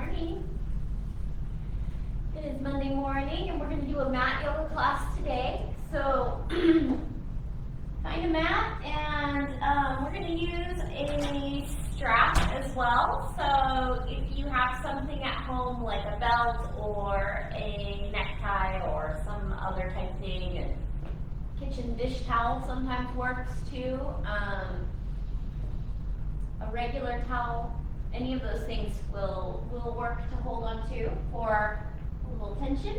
morning. It is Monday morning and we're going to do a mat yoga class today. So find a mat and we're going to use a strap as well. So if you have something at home like a belt or a necktie or some other type thing, and kitchen dish towel sometimes works too. A regular towel, any of those things will work to hold on to for a little tension.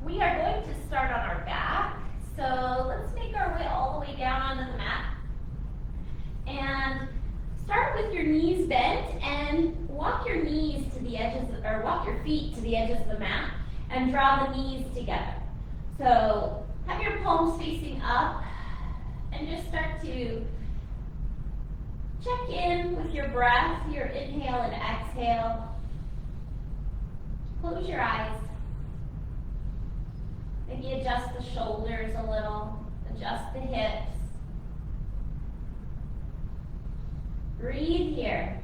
We are going to start on our back, so let's make our way all the way down onto the mat. And start with your knees bent and walk your knees to the edges, or walk your feet to the edges of the mat and draw the knees together. So have your palms facing up and just start to check in with your breath, your inhale and exhale. Close your eyes. Maybe adjust the shoulders a little, adjust the hips. Breathe here.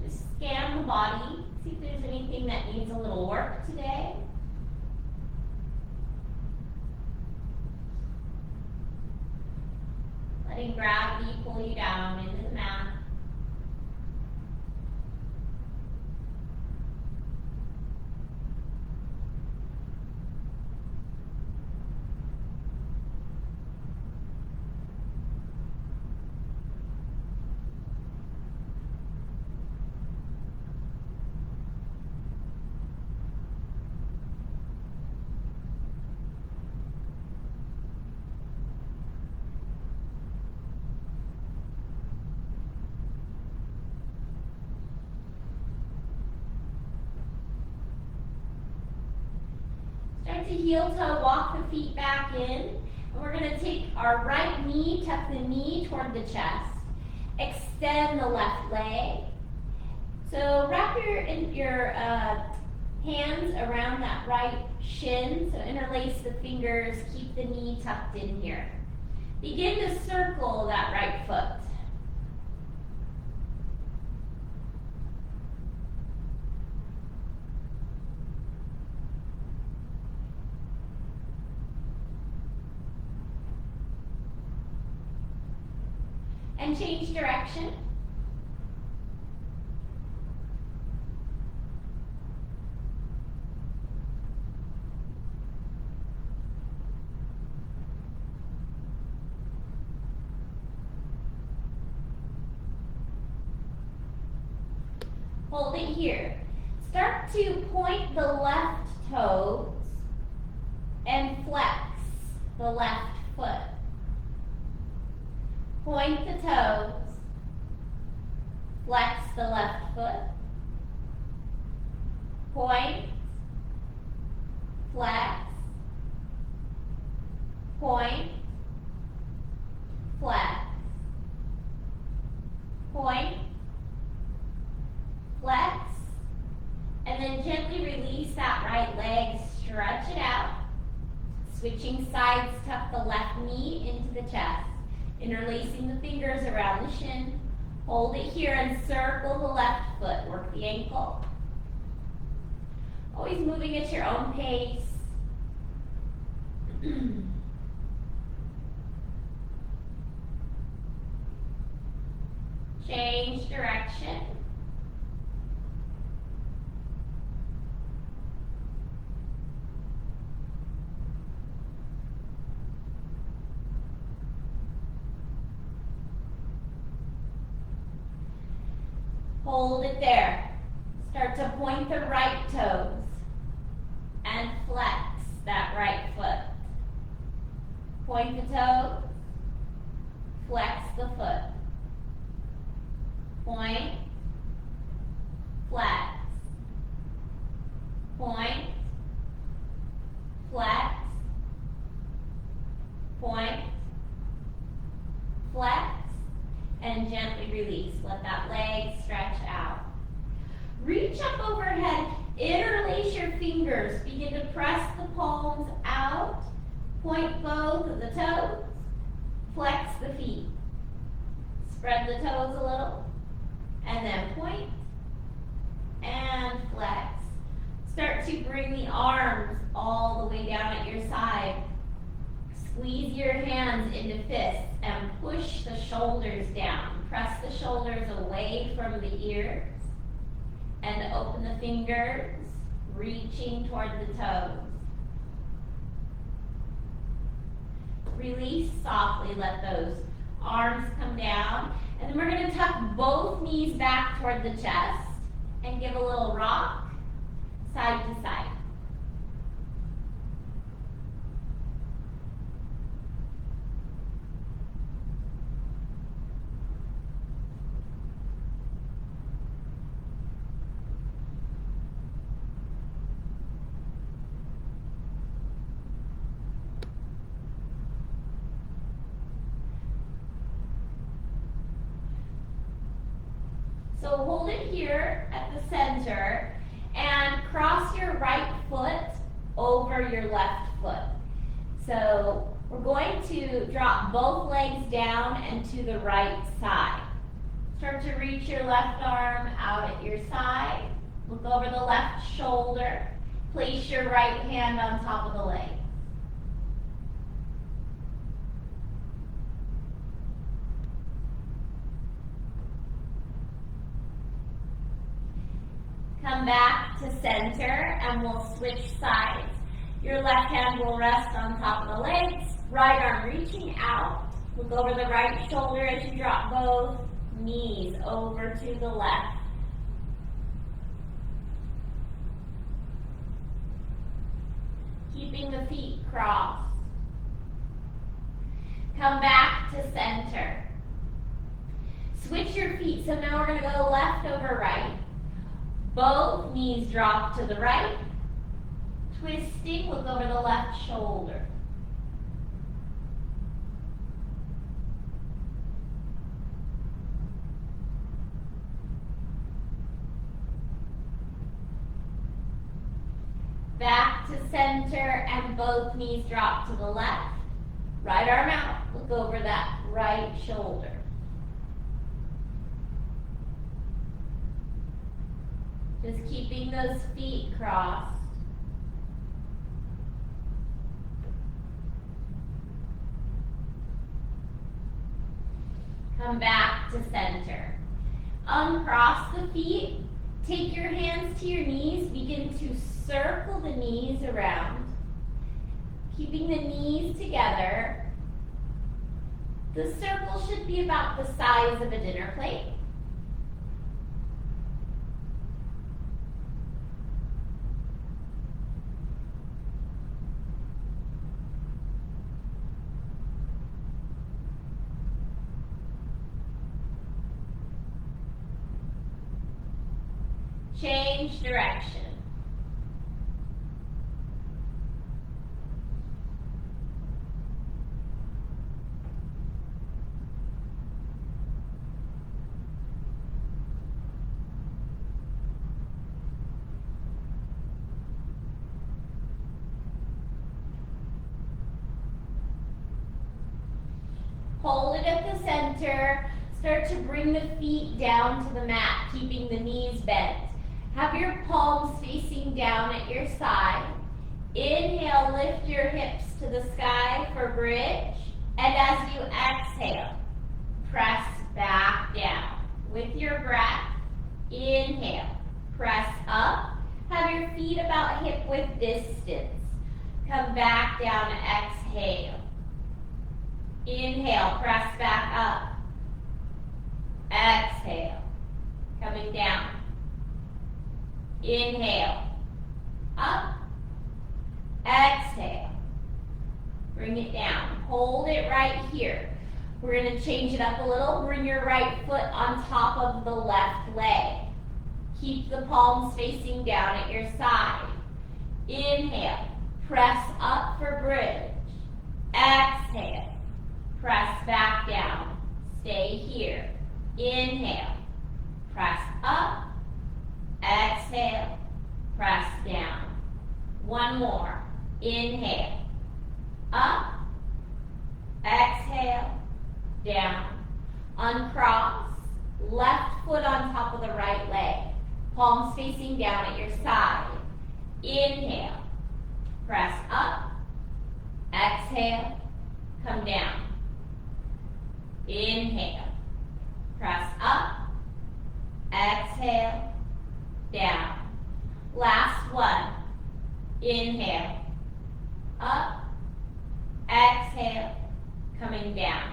Just scan the body, see if there's anything that needs a little work today. Letting gravity pull you down into the mat. Start to heel toe, walk the feet back in. And we're going to take our right knee, tuck the knee toward the chest. Extend the left leg. So wrap your hands around that right shin. So interlace the fingers, keep the knee tucked in here. Begin to circle that right foot. And change direction. Hold it here. Start to point the left toes and flex the left foot. Point the toes, flex the left foot, point, flex, point, flex, point, flex, and then gently release that right leg, stretch it out. Switching sides, tuck the left knee into the chest. Interlacing the fingers around the shin. Hold it here and circle the left foot. Work the ankle. Always moving at your own pace. Change direction. Hold it there. Start to point the right toes and flex that right foot. Point the toes, flex the foot. Point, flex. Point, flex. Point, flex. And gently release. Let that leg stretch out. Reach up overhead. Interlace your fingers. Begin to press the palms out Point both of the toes. Flex the feet. Spread the toes a little. And then point. And flex. Start to bring the arms all the way down at your side. Squeeze your hands into fists and push the shoulders down. Press the shoulders away from the ears. And open the fingers, reaching toward the toes. Release softly, let those arms come down. And then we're going to tuck both knees back toward the chest and give a little rock, side to side. So hold it here at the center and cross your right foot over your left foot. So we're going to drop both legs down and to the right side. Start to reach your left arm out at your side. Look over the left shoulder. Place your right hand on top of the leg. Come back to center and we'll switch sides. Your left hand will rest on top of the legs. Right arm reaching out. Look over the right shoulder as you drop both knees over to the left. Keeping the feet crossed. Come back to center. Switch your feet. So now we're going to go left over right. Both knees drop to the right. Twisting, look over the left shoulder. Back to center and both knees drop to the left. Right arm out, look over that right shoulder. Just keeping those feet crossed. Come back to center. Uncross the feet. Take your hands to your knees. Begin to circle the knees around. Keeping the knees together. The circle should be about the size of a dinner plate. Change direction. Hold it at the center. Start to bring the feet down to the mat, keeping the knees bent. Have your palms facing down at your side. Inhale, lift your hips to the sky for bridge. And as you exhale, press back down. With your breath, inhale, press up. Have your feet about hip width distance. Come back down, exhale. Inhale, press back up. Exhale, coming down. Inhale, up, exhale, bring it down, hold it right here. We're going to change it up a little, bring your right foot on top of the left leg. Keep the palms facing down at your side. Inhale, press up for bridge. Exhale, press back down, stay here. Inhale, press up. Exhale, press down. One more. Inhale, up. Uncross, left foot on top of the right leg. Palms facing down at your side. Inhale, press up. Exhale, come down. Inhale, press up. Exhale, down. Last one. Inhale, up. Exhale, coming down.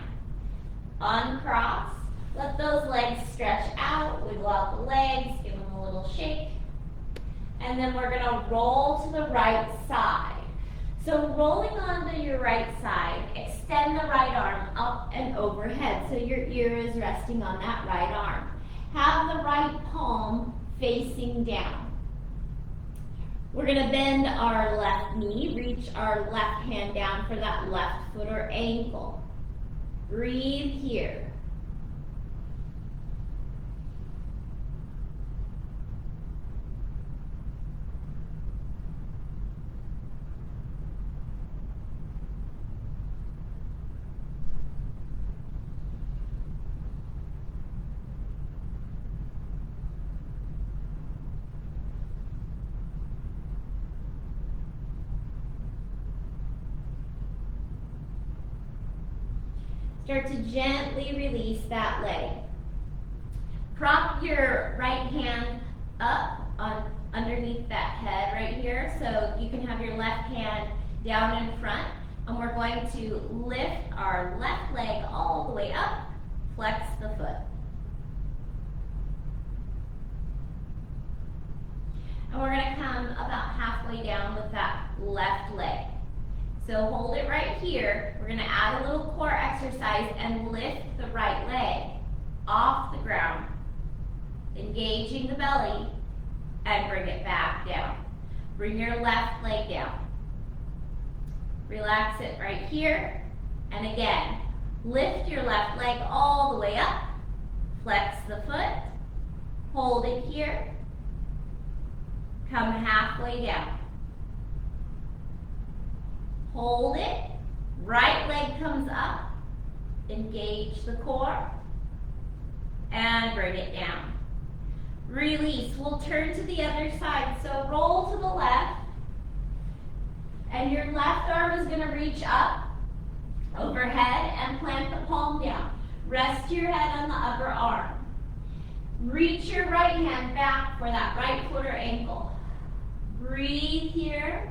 Uncross. Let those legs stretch out. Wiggle out the legs. Give them a little shake. And then we're going to roll to the right side. So rolling onto your right side, extend the right arm up and overhead so your ear is resting on that right arm. Have the right palm facing down. We're going to bend our left knee, reach our left hand down for that left foot or ankle. Breathe here. Start to gently release that leg. Prop your right hand up underneath that head right here so you can have your left hand down in front. And we're going to lift our left leg all the way up, flex the foot. And we're going to come about halfway down with that left leg. So hold it right here. We're going to add a little core exercise and lift the right leg off the ground, engaging the belly, and bring it back down. Bring your left leg down. Relax it right here. And again, lift your left leg all the way up. Flex the foot. Hold it here. Come halfway down. Hold it, right leg comes up, engage the core, and bring it down. Release, we'll turn to the other side, so roll to the left, and your left arm is gonna reach up, overhead, and plant the palm down. Rest your head on the upper arm. Reach your right hand back for that right foot or ankle. Breathe here.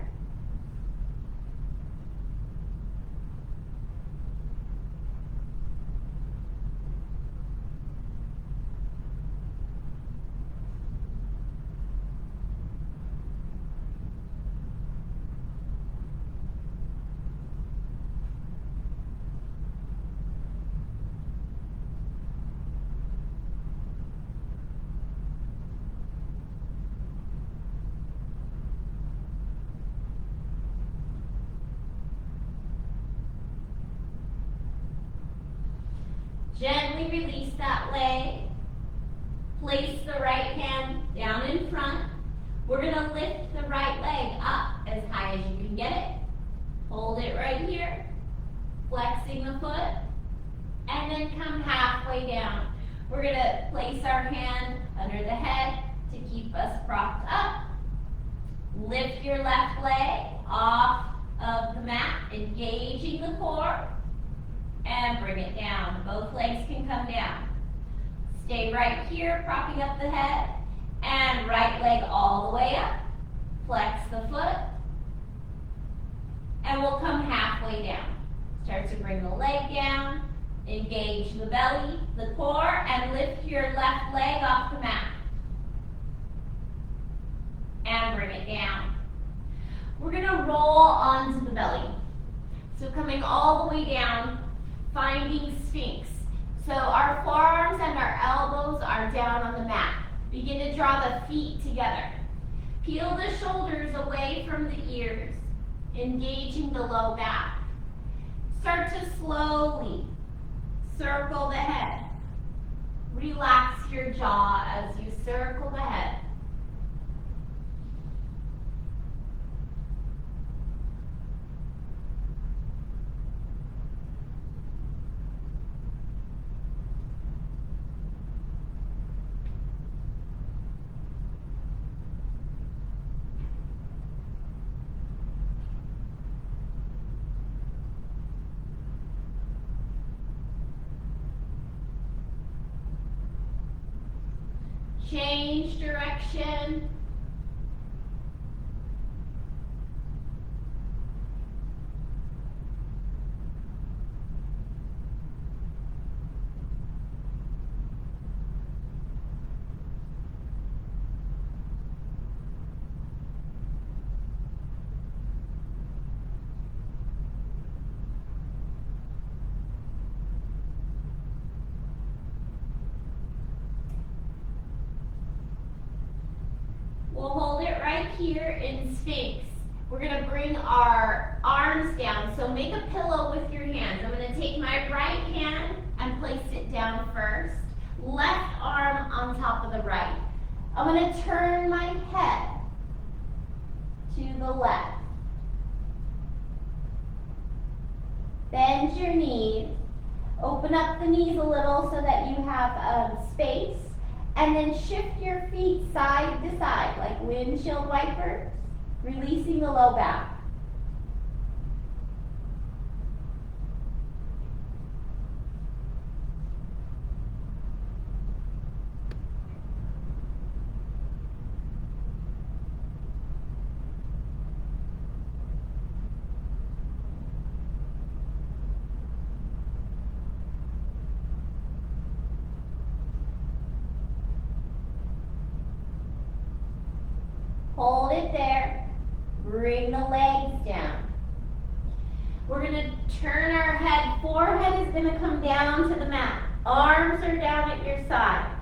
Gently release that leg. Place the right hand down in front. We're going to lift the right leg up as high as you can get it. Hold it right here. Flexing the foot. And then come halfway down. We're going to place our hand under the head to keep us propped up. Lift your left leg off of the mat, engaging the core. And bring it down. Both legs can come down. Stay right here, propping up the head. And right leg all the way up. Flex the foot. And we'll come halfway down. Start to bring the leg down. Engage the belly, the core, and lift your left leg off the mat. And bring it down. We're going to roll onto the belly. So coming all the way down, finding Sphinx. So our forearms and our elbows are down on the mat. Begin to draw the feet together. Peel the shoulders away from the ears, engaging the low back. Start to slowly circle the head. Relax your jaw as you circle the head. change direction. We'll hold it right here in Sphinx. We're going to bring our arms down. So make a pillow with your hands. I'm going to take my right hand and place it down first. Left arm on top of the right. I'm going to turn my head to the left. Bend your knees. Open up the knees a little so that you have space. And then shift your feet side to side like windshield wipers, releasing the low back. Hold it there. Bring the legs down. We're going to turn our head. Forehead is going to come down to the mat. Arms are down at your side.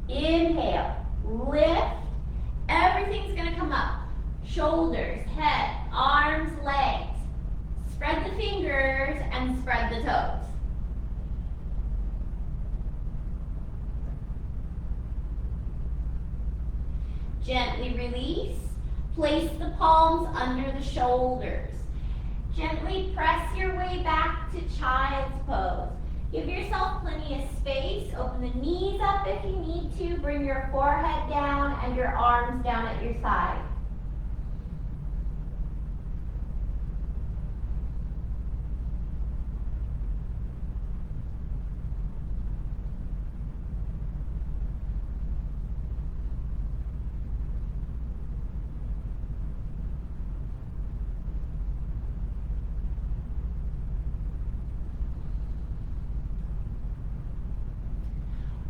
Inhale. Lift. Everything's going to come up. Shoulders, head, arms, legs. Spread the fingers and spread the toes. Gently release. Place the palms under the shoulders. Gently press your way back to child's pose. Give yourself plenty of space. Open the knees up if you need to. Bring your forehead down and your arms down at your side.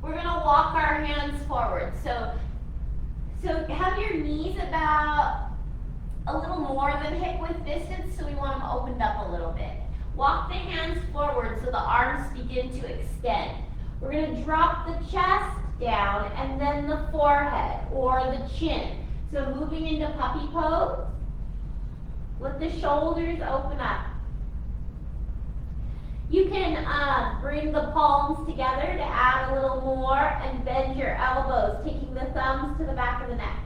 We're going to walk our hands forward. So have your knees about a little more than hip width distance, so we want them opened up a little bit. Walk the hands forward so the arms begin to extend. We're going to drop the chest down and then the forehead or the chin. So moving into puppy pose. Let the shoulders open up. You can bring the palms together to add a little more and bend your elbows, taking the thumbs to the back of the neck.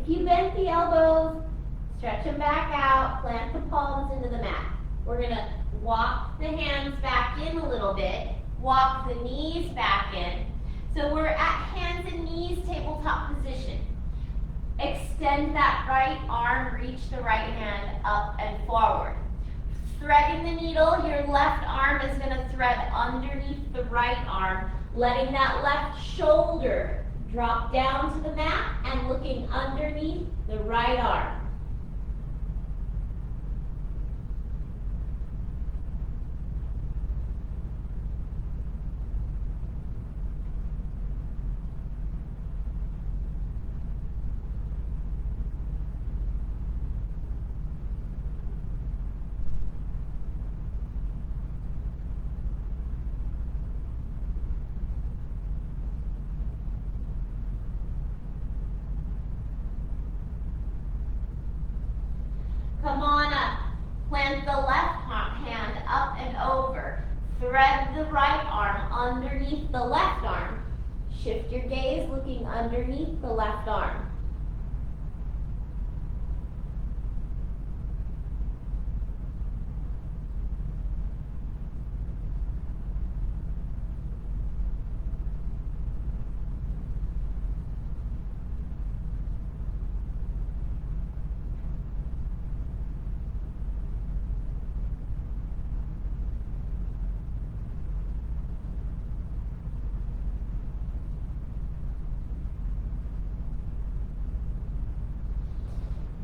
If you bend the elbows, stretch them back out, plant the palms into the mat. We're going to walk the hands back in a little bit, walk the knees back in. So we're at hands and knees, tabletop position. Extend that right arm, reach the right hand up and forward. Threading the needle, your left arm is going to thread underneath the right arm, letting that left shoulder drop down to the mat and looking underneath the right arm. Come on up. Plant the left hand up and over. Thread the right arm underneath the left arm. Shift your gaze looking underneath the left arm.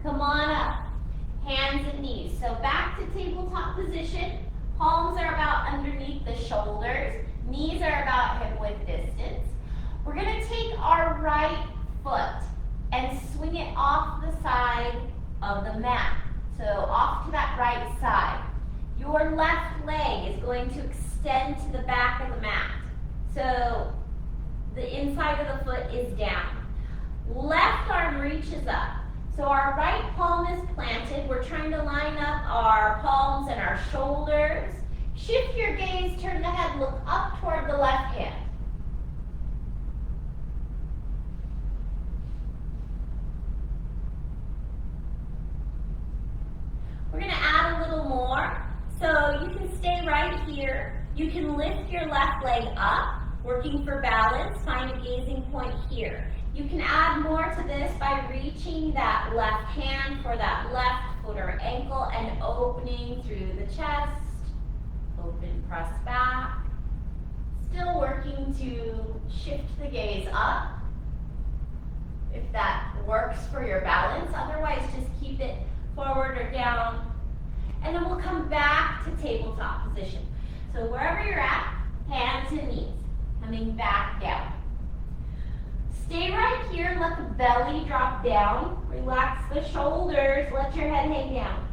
Come on up, hands and knees. So back to tabletop position. Palms are about underneath the shoulders. Knees are about hip width distance. We're gonna take our right foot and swing it off the side of the mat. So off to that right side. Your left leg is going to extend to the back of the mat. So the inside of the foot is down. Left arm reaches up. So our right palm is planted. We're trying to line up our palms and our shoulders. Shift your gaze, turn the head, look up toward the left hand. We're gonna add a little more. So you can stay right here. You can lift your left leg up, working for balance. Find a gazing point here. You can add more to this by reaching that left hand for that left foot or ankle and opening through the chest. Open, press back. Still working to shift the gaze up, if that works for your balance. Otherwise, just keep it forward or down. And then we'll come back to tabletop position. So wherever you're at, hands and knees, coming back down. Stay right here, let the belly drop down. Relax the shoulders, let your head hang down.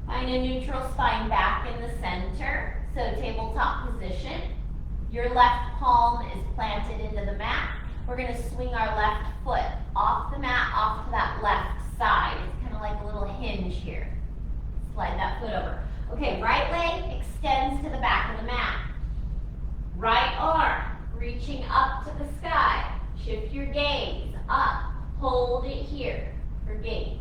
Find a neutral spine back in the center. So tabletop position. Your left palm is planted into the mat. We're going to swing our left foot off the mat, off to that left side. It's kind of like a little hinge here. Slide that foot over. Okay, right leg extends to the back of the mat. Right arm reaching up to the sky. Shift your gaze up. Hold it here for gaze.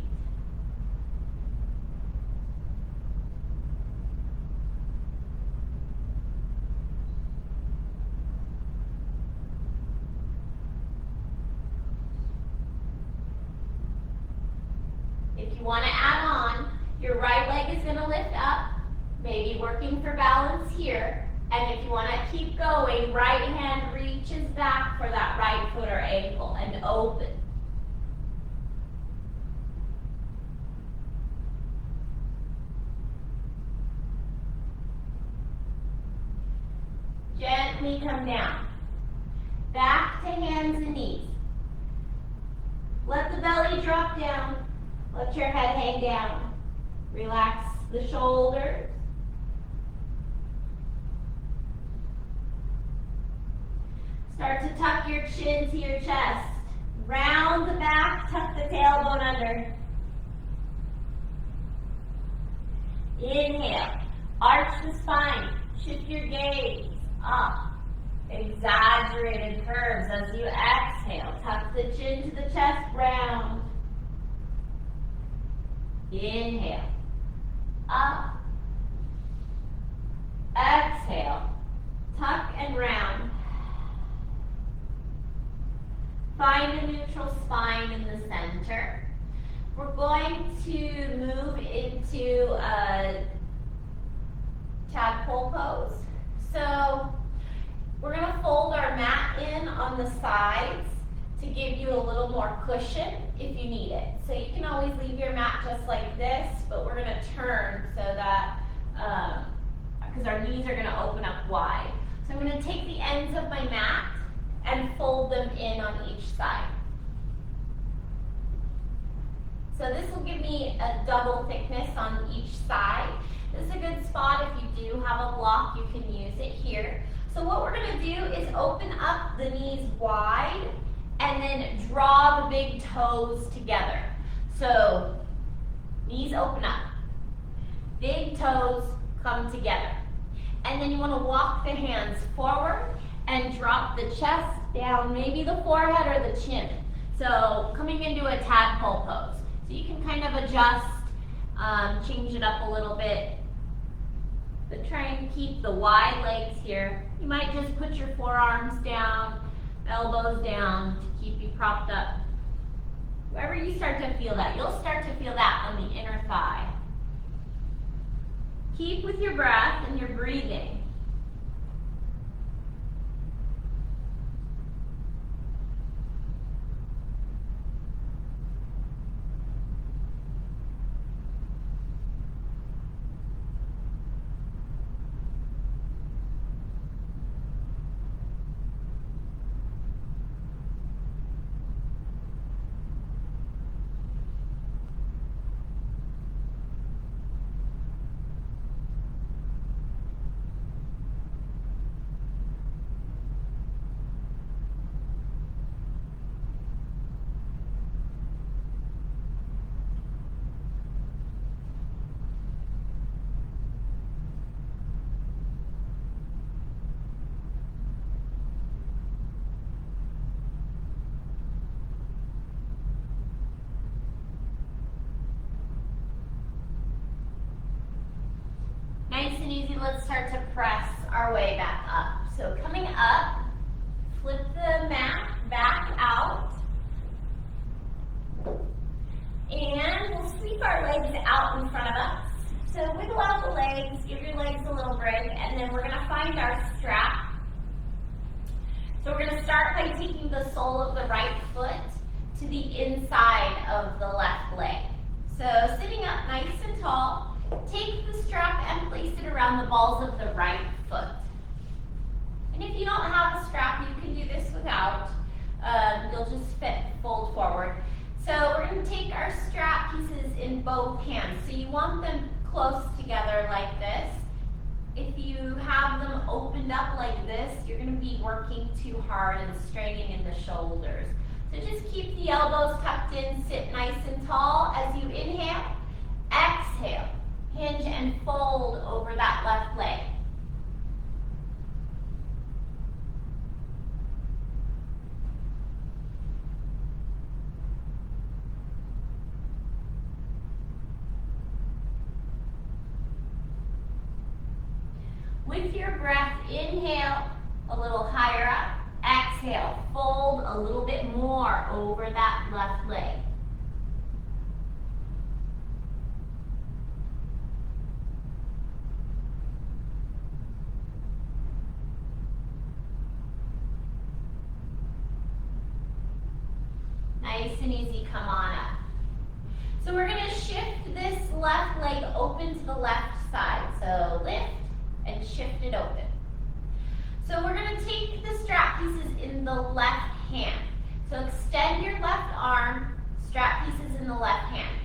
If you want to add on, your right leg is going to lift up, maybe working for balance here. And if you want to keep going, right hand reaches back for that right foot or ankle and open. Gently come down. Back to hands and knees. Let the belly drop down. Let your head hang down. Relax the shoulders. Start to tuck your chin to your chest. Round the back, tuck the tailbone under. Inhale. Arch the spine. Shift your gaze up. Exaggerated curves as you exhale. Tuck the chin to the chest, round. Inhale, up, exhale, tuck and round. Find a neutral spine in the center. We're going to move into a tadpole pose. So we're going to fold our mat in on the sides to give you a little more cushion if you need it. So you can always leave your mat just like this, but we're going to turn so that, because our knees are going to open up wide. So I'm going to take the ends of my mat and fold them in on each side. So this will give me a double thickness on each side. This is a good spot if you do have a block, you can use it here. So what we're gonna do is open up the knees wide and then draw the big toes together. So knees open up, big toes come together. And then you wanna walk the hands forward and drop the chest down, maybe the forehead or the chin. So coming into a tadpole pose. So you can kind of adjust, change it up a little bit, but try and keep the wide legs here. You might just put your forearms down, elbows down to keep you propped up. Wherever you start to feel that, you'll start to feel that on the inner thigh. Keep with your breath and your breathing. Nice and easy, let's start to press our way back up. So coming up, flip the mat back out. And we'll sweep our legs out in front of us. So wiggle out the legs, give your legs a little break, and then we're gonna find our strap. So we're gonna start by taking the sole of the right foot to the inside of the left leg. So sitting up nice and tall, take the strap and place it around the balls of the right foot. And if you don't have a strap, you can do this without. You'll just fold forward. So we're going to take our strap pieces in both hands. So you want them close together like this. If you have them opened up like this, you're going to be working too hard and straining in the shoulders. So just keep the elbows tucked in, sit nice and tall. As you inhale, exhale. Hinge and fold over that left leg. With your breath, inhale a little higher up. Exhale, fold a little bit more over that left leg. Nice and easy, come on up. So we're gonna shift this left leg open to the left side. So lift and shift it open. So we're gonna take the strap pieces in the left hand. So extend your left arm, strap pieces in the left hand.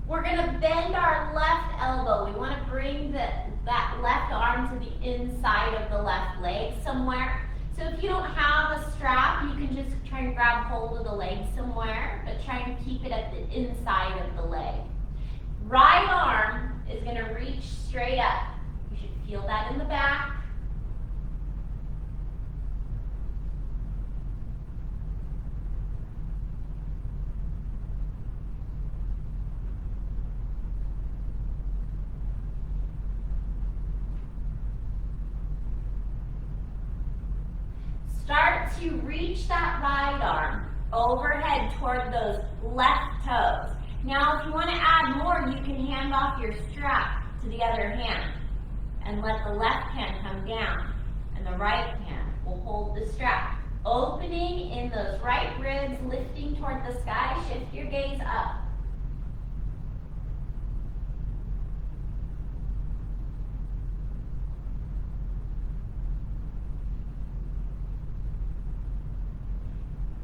We're gonna bend our left elbow. We wanna bring that left arm to the inside of the left leg somewhere. So if you don't have a strap, you can just try and grab hold of the leg somewhere, but try and keep it at the inside of the leg. Right arm is gonna reach straight up. You should feel that in the back. Start to reach that right arm overhead toward those left toes. Now, if you want to add more, you can hand off your strap to the other hand and let the left hand come down, and the right hand will hold the strap. Opening in those right ribs, lifting toward the sky, shift your gaze up.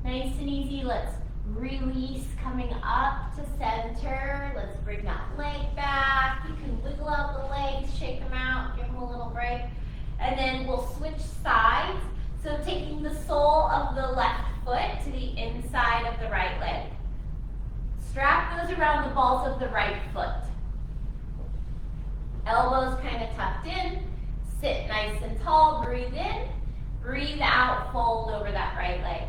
Nice and easy, let's release coming up to center. Let's bring that leg back. You can wiggle out the legs, shake them out, give them a little break. And then we'll switch sides. So taking the sole of the left foot to the inside of the right leg. Strap goes around the balls of the right foot. Elbows kind of tucked in. Sit nice and tall. Breathe in. Breathe out. Fold over that right leg.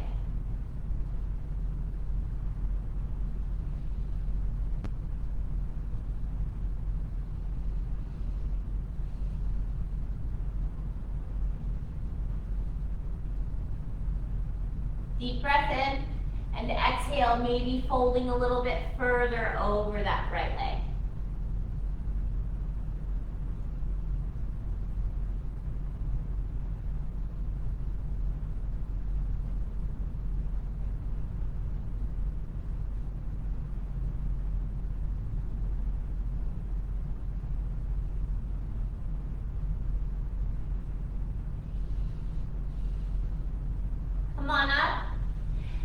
Deep breath in, and exhale, maybe folding a little bit further over that right leg. Come on up.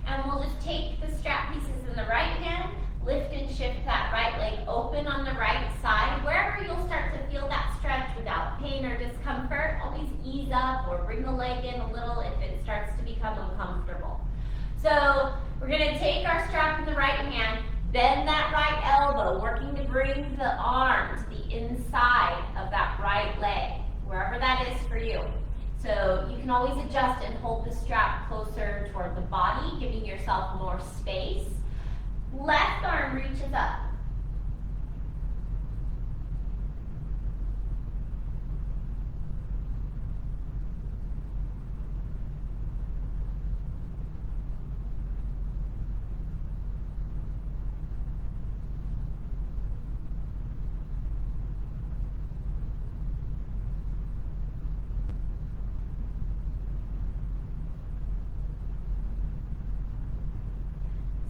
And we'll just take the strap pieces in the right hand, lift and shift that right leg open on the right side. Wherever you'll start to feel that stretch without pain or discomfort, always ease up or bring the leg in a little if it starts to become uncomfortable. So we're going to take our strap in the right hand, bend that right elbow, working to bring the arm to the inside of that right leg, wherever that is for you. So you can always adjust and hold the strap closer toward the body, giving yourself more space. Left arm reaches up.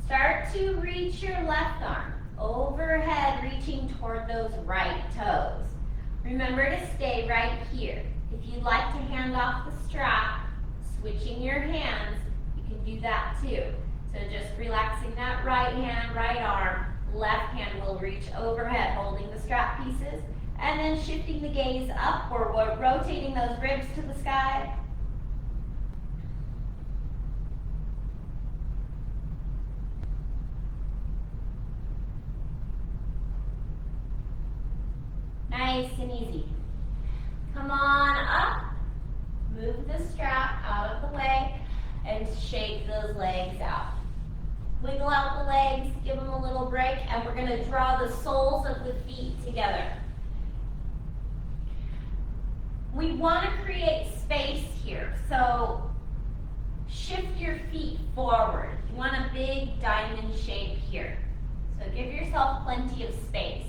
Start to reach your left arm overhead, reaching toward those right toes. Remember to stay right here. If you'd like to hand off the strap, switching your hands, you can do that too. So just relaxing that right hand, right arm, left hand will reach overhead, holding the strap pieces, and then shifting the gaze up or rotating those ribs to the sky. Nice and easy. Come on up, move the strap out of the way, and shake those legs out. Wiggle out the legs, give them a little break, and we're going to draw the soles of the feet together. We want to create space here, so shift your feet forward. You want a big diamond shape here. So give yourself plenty of space.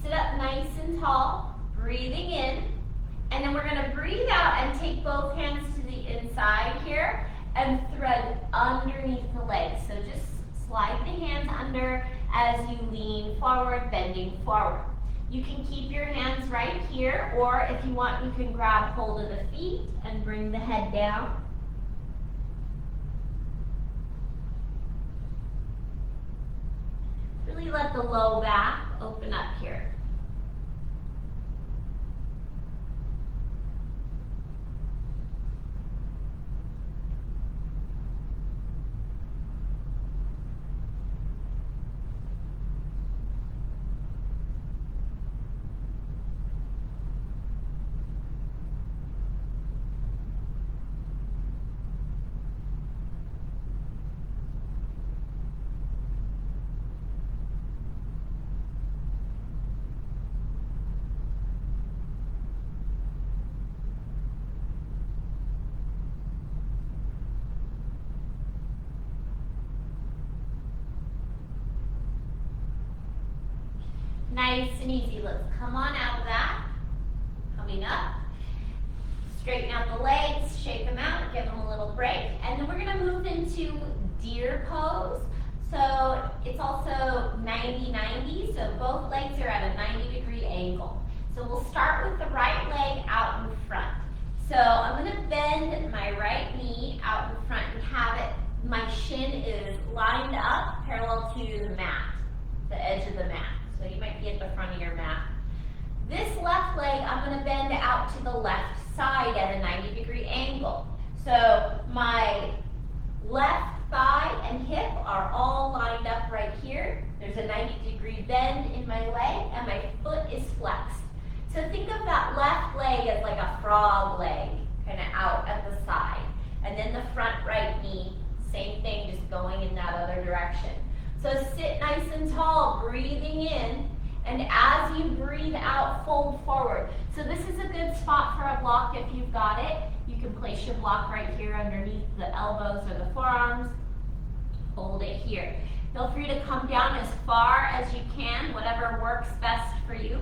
Sit up nice and tall, breathing in, and then we're going to breathe out and take both hands to the inside here and thread underneath the legs. So just slide the hands under as you lean forward, bending forward. You can keep your hands right here, or if you want, you can grab hold of the feet and bring the head down. Really let the low back open up here. Nice and easy. Let's come on out of that. Coming up. Straighten out the legs, shake them out, give them a little break. And then we're going to move into deer pose. So it's also 90-90, so both legs are at a 90-degree angle. So we'll start with the right leg out in front. So I'm going to bend my right knee out in front and have it, my shin is lined up parallel to the mat, the edge of the mat. So you might be at the front of your mat. This left leg, I'm going to bend out to the left side at a 90-degree angle. So my left thigh and hip are all lined up right here. There's a 90-degree bend in my leg and my foot is flexed. So think of that left leg as like a frog leg, kind of out at the side. And then the front right knee, same thing, just going in that other direction. So sit nice and tall, breathing in, and as you breathe out, fold forward. So this is a good spot for a block if you've got it. You can place your block right here underneath the elbows or the forearms. Hold it here. Feel free to come down as far as you can, whatever works best for you.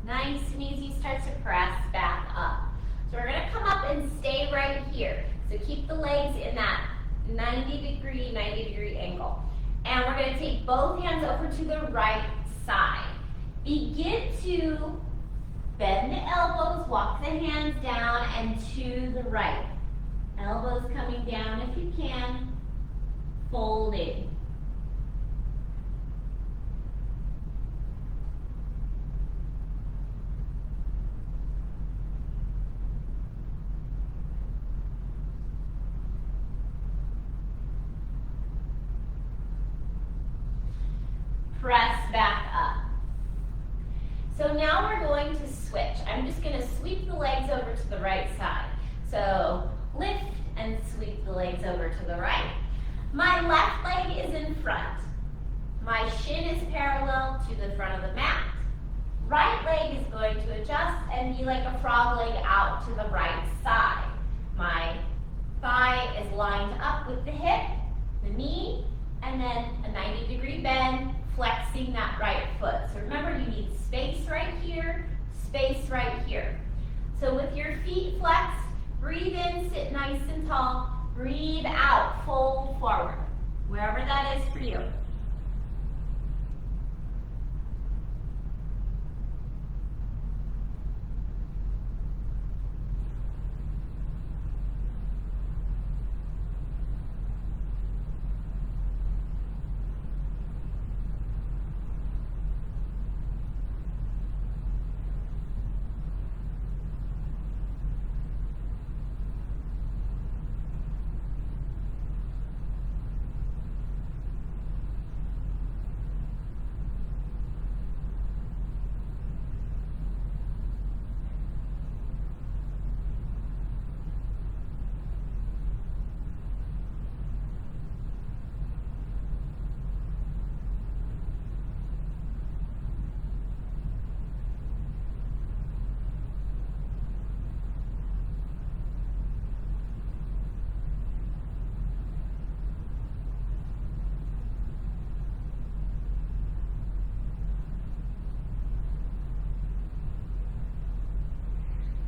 Nice and easy, start to press back up. So we're gonna come up and stay right here. So keep the legs in that 90 degree angle. And we're gonna take both hands over to the right side. Begin to bend the elbows, walk the hands down and to the right. Elbows coming down if you can, folding. Press back up. So now we're going to switch. I'm just going to sweep the legs over to the right side. So lift and sweep the legs over to the right. My left leg is in front. My shin is parallel to the front of the mat. Right leg is going to adjust and be like a frog leg out to the right side. My thigh is lined up with the hip, the knee, and then a 90-degree bend, flexing that right foot. So remember, you need space right here, space right here. So with your feet flexed, breathe in, sit nice and tall, breathe out, fold forward, wherever that is for you.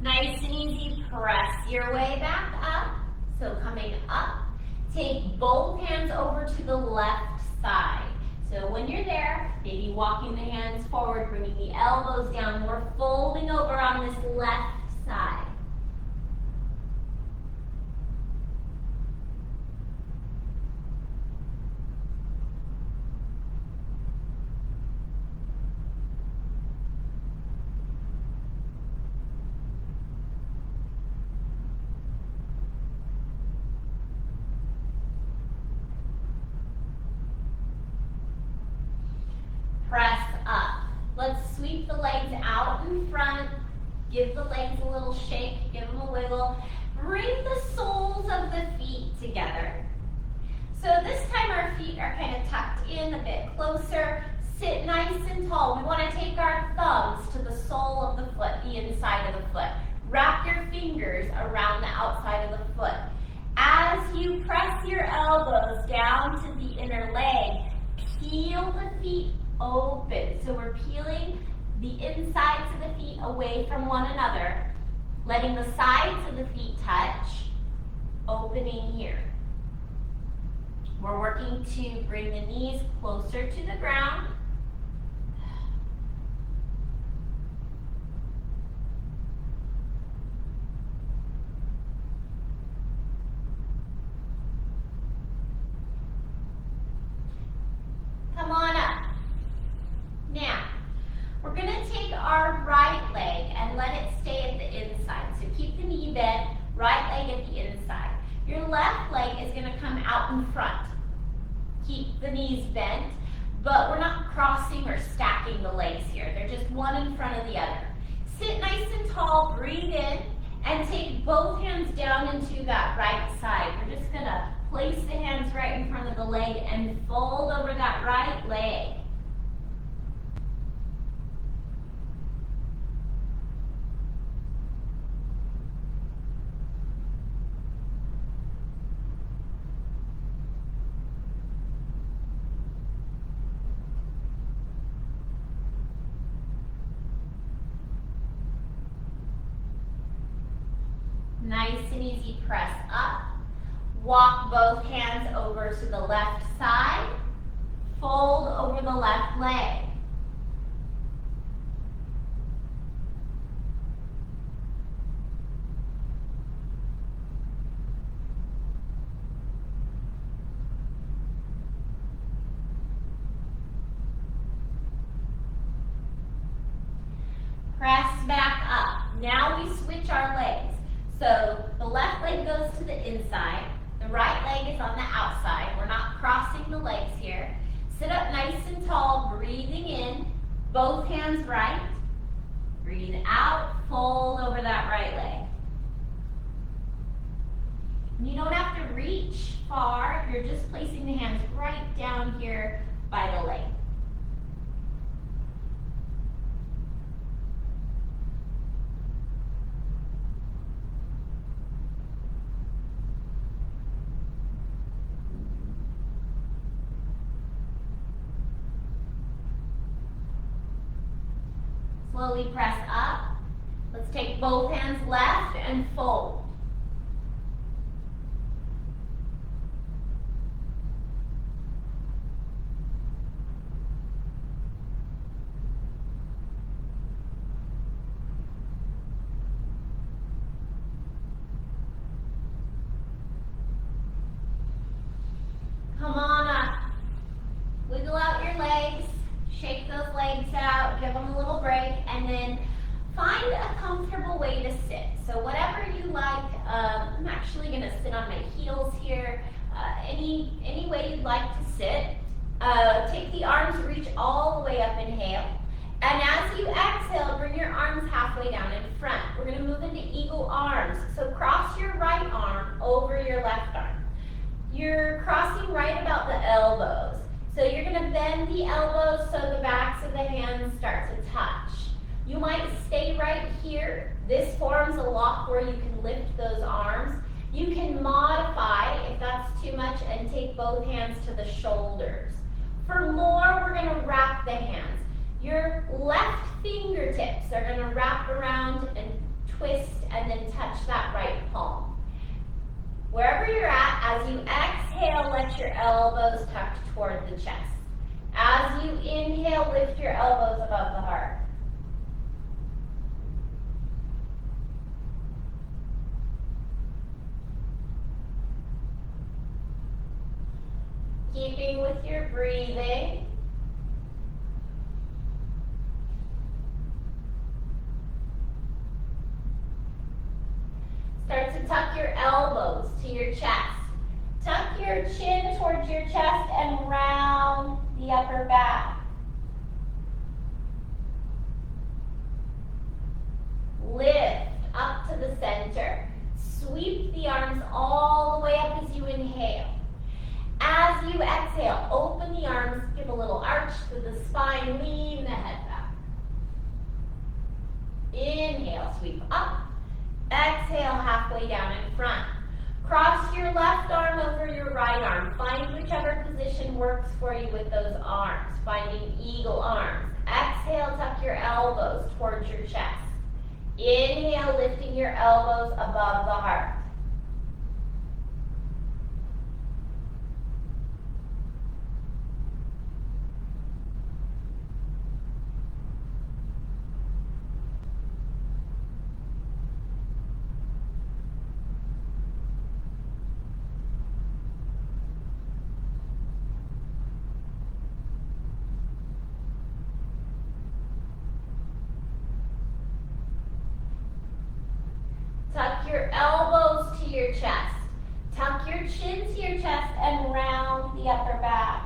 Nice and easy, press your way back up. So coming up, take both hands over to the left side. So when you're there, maybe walking the hands forward, bringing the elbows down, we're folding over on this left side. Press up. Let's sweep the legs out in front. Give the legs a little shake, give them a wiggle. Bring the soles of the feet together. So this time our feet are kind of tucked in a bit closer. Sit nice and tall. We want to take our thumbs to the sole of the foot, the inside of the foot. Wrap your fingers around the outside of the foot. As you press your elbows down to the inner leg, peel the feet open. So we're peeling the insides of the feet away from one another, letting the sides of the feet touch, opening here. We're working to bring the knees closer to the ground. Come on up. Now, we're going to take our right leg and let it stay at the inside. So keep the knee bent, right leg at the inside. Your left leg is going to come out in front. Keep the knees bent, but we're not crossing or stacking the legs here. They're just one in front of the other. Sit nice and tall, breathe in, and take both hands down into that right side. We're just going to place the hands right in front of the leg and fold over that right leg. Nice and easy, press up. Walk both hands over to the left side. Fold over the left leg. Press back up. Now we switch our legs. So the left leg goes to the inside, the right leg is on the outside. We're not crossing the legs here. Sit up nice and tall, breathing in, both hands right. Breathe out, fold over that right leg. You don't have to reach far, you're just placing the hands right down here by the leg. Slowly press up. Let's take both hands left and fold. Come on up. Wiggle out your legs. Shake those legs out, give them a little break, and then find a comfortable way to sit. So whatever you like, I'm actually going to sit on my heels here. Any way you'd like to sit. Take the arms, reach all the way up, inhale. And as you exhale, bring your arms halfway down in front. We're going to move into eagle arms. So cross your right arm over your left arm. You're crossing right about the elbows. So you're going to bend the elbows so the backs of the hands start to touch. You might stay right here. This forms a lock where you can lift those arms. You can modify if that's too much and take both hands to the shoulders. For more, we're going to wrap the hands. Your left fingertips are going to wrap around and twist and then touch that right palm. Wherever you're at, as you exhale, let your elbows tuck toward the chest. As you inhale, lift your elbows above the heart. Keeping with your breathing. Start to tuck your elbows to your chest. Tuck your chin towards your chest and round the upper back. Lift up to the center. Sweep the arms all the way up as you inhale. As as you exhale, open the arms, give a little arch to the spine, lean the head back. Inhale, sweep up. Exhale, halfway down in front. Cross your left arm over your right arm. Find whichever position works for you with those arms. Finding eagle arms. Exhale, tuck your elbows towards your chest. Inhale, lifting your elbows above the heart. Tuck your elbows to your chest. Tuck your chin to your chest and round the upper back.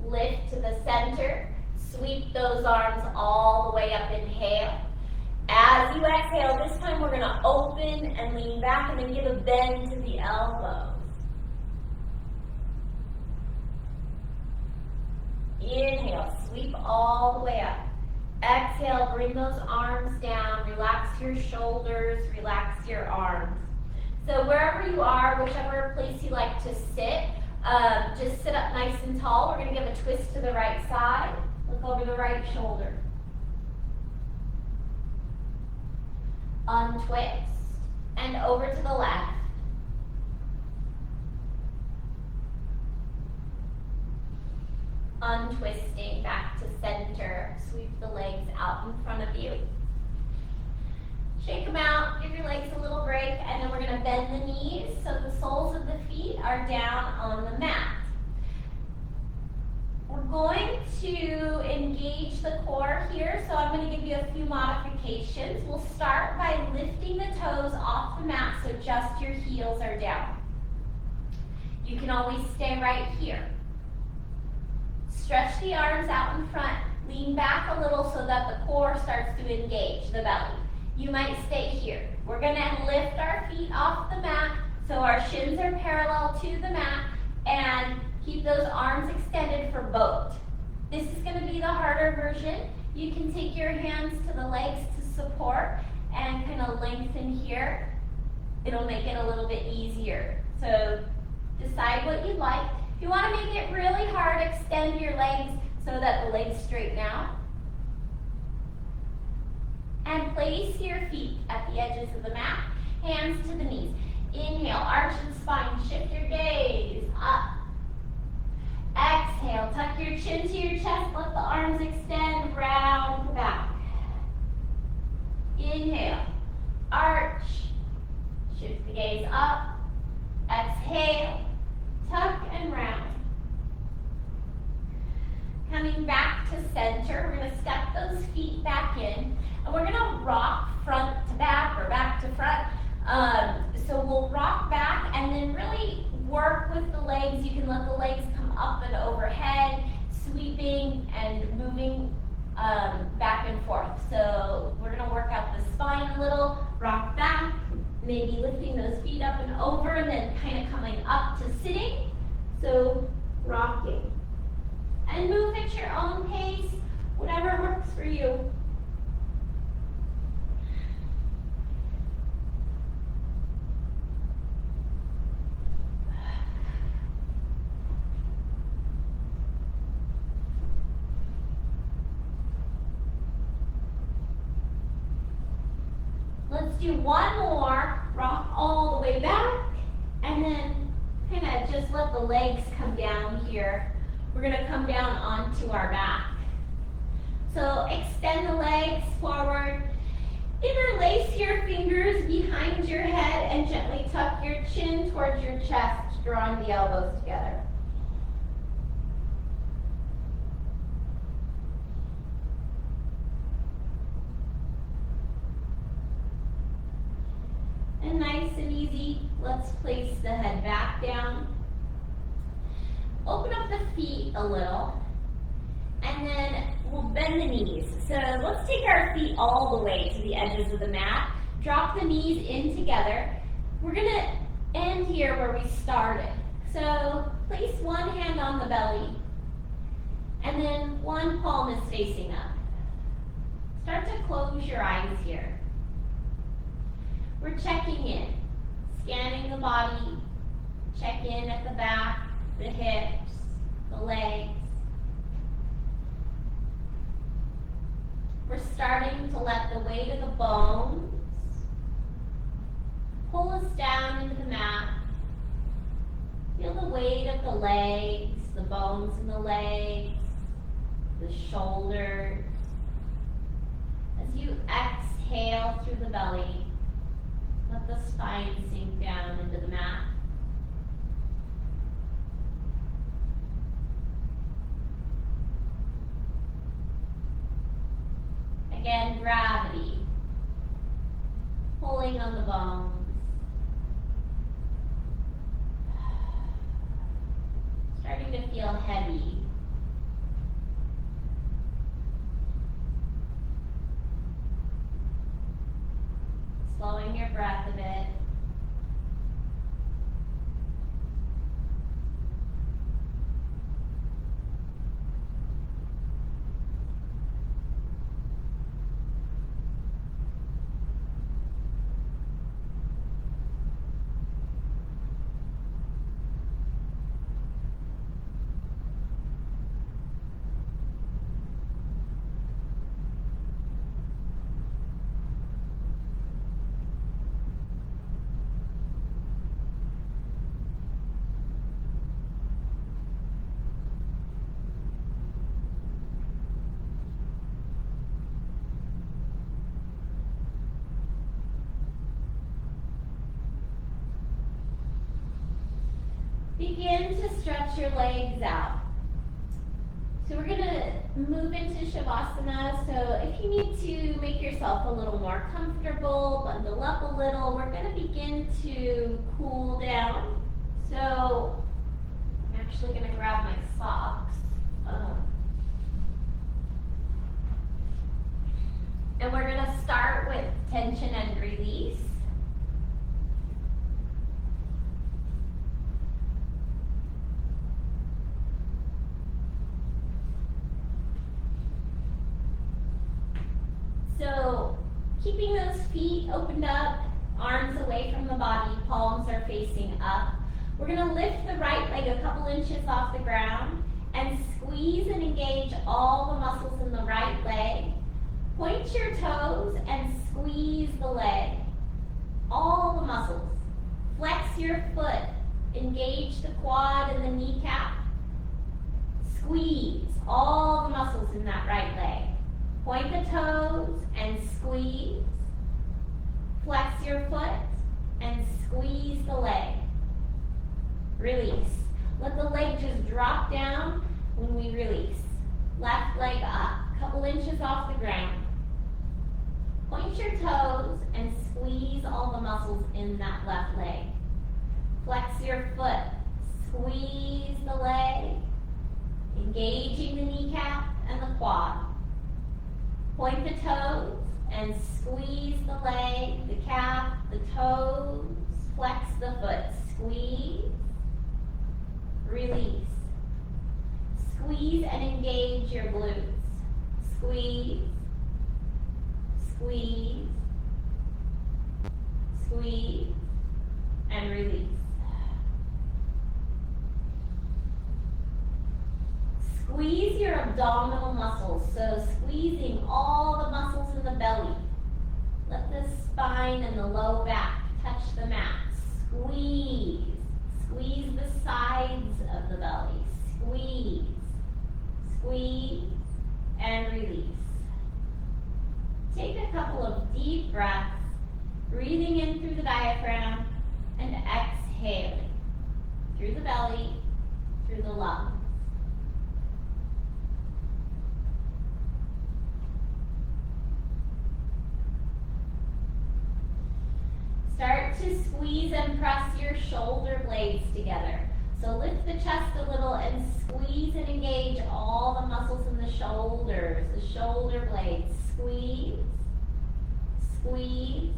Lift to the center. Sweep those arms all the way up. Inhale. As you exhale, this time we're going to open and lean back and then give a bend to the elbows. Inhale, sweep all the way up. Exhale, bring those arms down. Relax your shoulders, relax your arms. So wherever you are, whichever place you like to sit, just sit up nice and tall. We're going to give a twist to the right side. Look over the right shoulder. Untwist. And over to the left. Untwisting back to center. Sweep the legs out in front of you. Shake them out, give your legs a little break, and then we're going to bend the knees so the soles of the feet are down on the mat. We're going to engage the core here, so I'm going to give you a few modifications. We'll start by lifting the toes off the mat so just your heels are down. You can always stay right here. Stretch the arms out in front. Lean back a little so that the core starts to engage the belly. You might stay here. We're going to lift our feet off the mat so our shins are parallel to the mat and keep those arms extended for boat. This is going to be the harder version. You can take your hands to the legs to support and kind of lengthen here. It'll make it a little bit easier. So decide what you like. If you want to make it really hard, extend your legs so that the legs straighten out. And place your feet at the edges of the mat, hands to the knees. Inhale, arch the spine, shift your gaze up. Exhale, tuck your chin to your chest, let the arms extend, round the back. Inhale, arch, shift the gaze up. Exhale, tuck and round. Coming back to center, we're going to step those feet back in, and we're going to rock front to back or back to front. So we'll rock back and then really work with the legs. You can let the legs come up and overhead, sweeping and moving back and forth. So we're going to work out the spine a little, rock back, maybe lifting those feet up and over, and then kind of coming up to sitting. So rocking. And move at your own pace, whatever works for you. Let's do one more. Rock all the way back, and then kind of just let the legs come down here. We're going to come down onto our back. So extend the legs forward. Interlace your fingers behind your head and gently tuck your chin towards your chest, drawing the elbows together. And nice and easy, let's place the head back down. Open up the feet a little, and then we'll bend the knees. So let's take our feet all the way to the edges of the mat. Drop the knees in together. We're gonna end here where we started. So place one hand on the belly, and then one palm is facing up. Start to close your eyes here. We're checking in, scanning the body, check in at the back, the hips, the legs. We're starting to let the weight of the bones pull us down into the mat. Feel the weight of the legs, the bones in the legs, the shoulders. As you exhale through the belly, let the spine sink down into the mat. Again, gravity, pulling on the bones. Starting to feel heavy. Slowing your breath a bit. Begin to stretch your legs out. So we're going to move into Shavasana. So if you need to make yourself a little more comfortable, bundle up a little, we're going to begin to cool down. So I'm actually going to grab my socks. And we're going to start with tension and release. So keeping those feet opened up, arms away from the body, palms are facing up. We're going to lift the right leg a couple inches off the ground and squeeze and engage all the muscles in the right leg. Point your toes and squeeze the leg. All the muscles. Flex your foot. Engage the quad and the kneecap. Squeeze all the muscles in that right leg. Point the toes and squeeze. Flex your foot and squeeze the leg. Release. Let the leg just drop down when we release. Left leg up, couple inches off the ground. Point your toes and squeeze all the muscles in that left leg. Flex your foot. Squeeze the leg. Engaging the kneecap and the quad. Point the toes and squeeze the leg, the calf, the toes, flex the foot, squeeze, release. Squeeze and engage your glutes. Squeeze, squeeze, squeeze, and release. Squeeze your abdominal muscles, so squeezing all the muscles in the belly. Let the spine and the low back touch the mat. Squeeze. Squeeze the sides of the belly. Squeeze. Squeeze and release. Take a couple of deep breaths, breathing in through the diaphragm and exhaling through the belly, through the lungs. Start to squeeze and press your shoulder blades together. So lift the chest a little and squeeze and engage all the muscles in the shoulders, the shoulder blades. Squeeze, squeeze,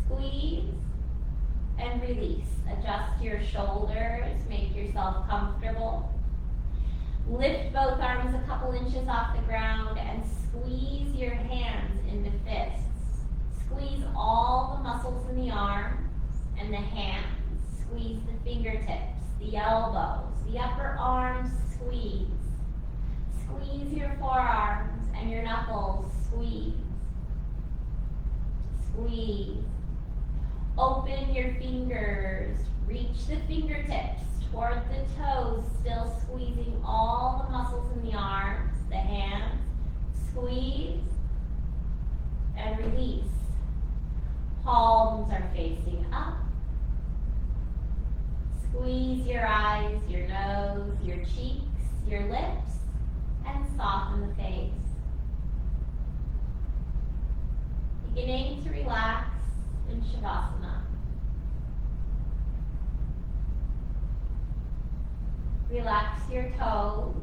squeeze, and release. Adjust your shoulders, make yourself comfortable. Lift both arms a couple inches off the ground and squeeze your hands into fists. Squeeze all the muscles in the arms and the hands. Squeeze the fingertips, the elbows, the upper arms, squeeze. Squeeze your forearms and your knuckles, squeeze. Squeeze. Open your fingers, reach the fingertips toward the toes, still squeezing all the muscles in the arms, the hands. Squeeze and release. Palms are facing up. Squeeze your eyes, your nose, your cheeks, your lips, and soften the face. Beginning to relax in Shavasana. Relax your toes.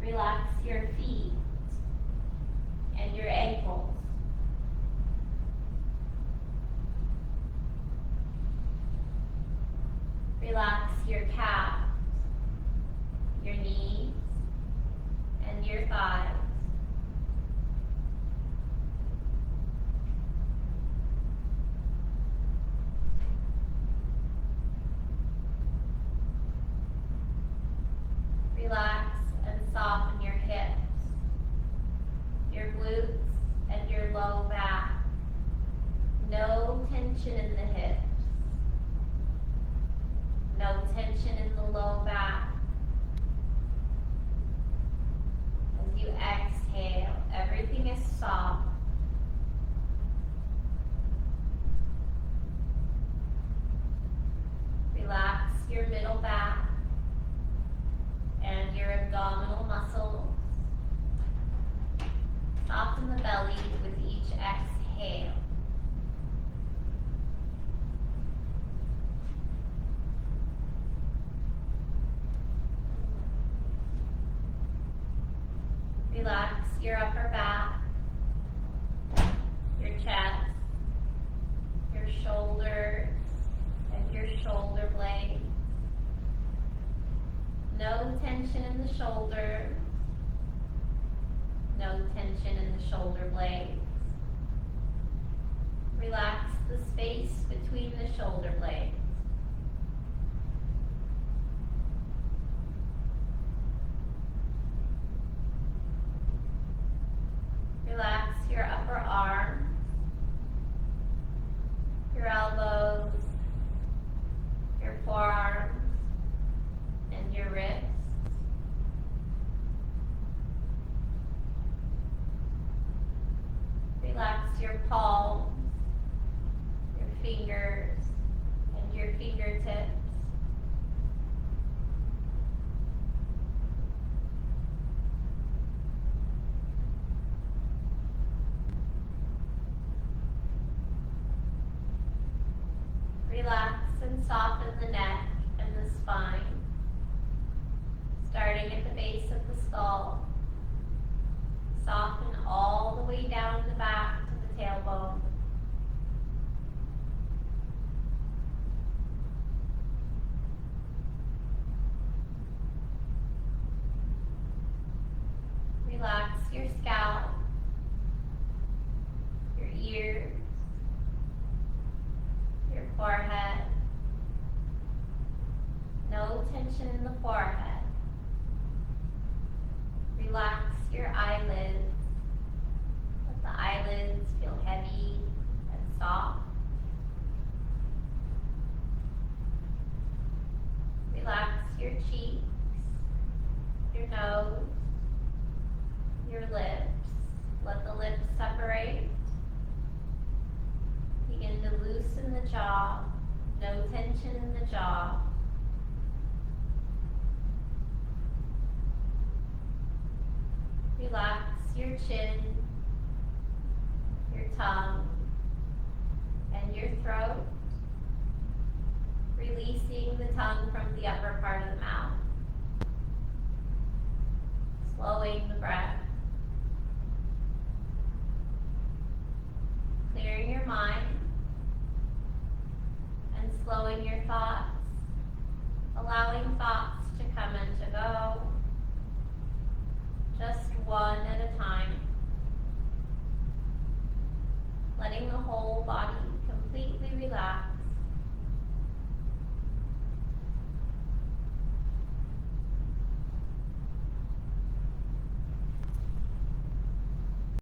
Relax your feet and your ankles. Relax your calves, your knees, and your thighs. Relax and soften your hips, your glutes, and your low back. No tension in the hips. No tension in the low back. As you exhale, everything is soft. Relax your middle back and your abdominal muscles. Soften the belly with each exhale. Relax your upper back, your chest, your shoulders, and your shoulder blades. No tension in the shoulders, no tension in the shoulder blades. Relax the space between the shoulder blades. Relax your upper arms, your elbows, your forearms, and your wrists. Relax your palms, your fingers, and your fingertips. Relax and soften the neck and the spine, starting at the base of the skull. Soften all the way down the back to the tailbone. Relax your scalp, your ears, your forehead. No tension in the forehead. Relax your eyelids. Let the eyelids feel heavy and soft. Relax your cheeks, your nose, your lips. Let the lips separate. Begin to loosen the jaw. No tension in the jaw. Relax your chin, your tongue, and your throat. releasing the tongue from the upper part of the mouth. Slowing the breath. Clearing your mind. And slowing your thoughts. Allowing thoughts to come and to go. Just one at a time. Letting the whole body